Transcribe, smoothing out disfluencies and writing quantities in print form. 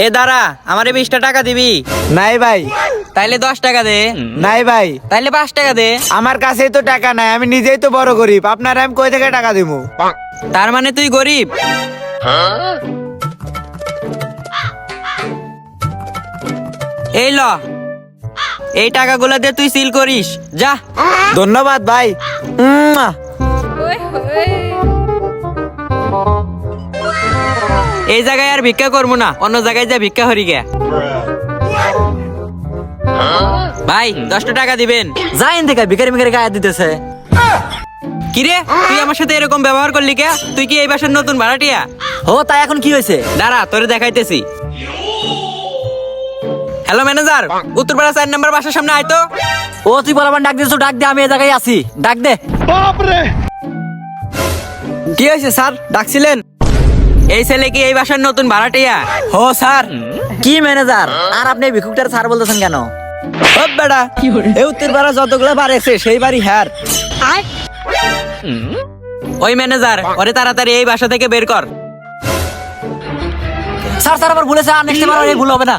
এ দাঁড়া, আমারে 20টা টাকা দিবি? নাই ভাই। তাইলে 10 টাকা দে। নাই ভাই, তাইলে 5 টাকা দে। আমার কাছেই তো টাকা নাই, আমি নিজেই তো বড় গরিব, আপনার আমি কই থেকে টাকা দিব? তার মানে তুই গরিব? এই ল, এই টাকাগুলো দিয়ে তুই সিল করিস, যা। ধন্যবাদ ভাই। এই জায়গায় আর ভিক্ষা করবো না, অন্য জায়গায় যা ভিক্ষা হরি গে। ভাই 10টা টাকা দিবেন। যাইন থেকে ভিখারি ভিখারি গায়ে দিতেছে। কিরে, তুই আমার সাথে এরকম ব্যবহার করলি কে? তুই কি এই বাসার নতুন ভাড়াটিয়া? ও তাই এখন কি হয়েছে? দাঁড়া, তোরে দেখাইতেছি। হ্যালো ম্যানেজার, উত্তরপাড়া 4 নম্বর বাসার সামনে আয় তো। ও তুই বলাবার ডাক দিয়েছো, ডাক দে, আমি এই জায়গায় আছি, ডাক দে। কি হয়েছে স্যার, ডাকছিলেন? এই ছেলে কি এই বাসার নতুন ভাড়াটিয়া? ও স্যার। কি ম্যানেজার, আর আপনি ভিক্ষুকটার স্যার বলতেছেন কেন? ও বেটা, এই উত্তরপাড়া যতগুলো বাড়ি আছে সেই বাড়ি হ্যার। ওই ম্যানেজার, ওরে তাড়াতাড়ি এই বাসা থেকে বের কর। স্যার স্যার আবার বলেছে, আর নেক্সট বার আর এই ভুল হবে না।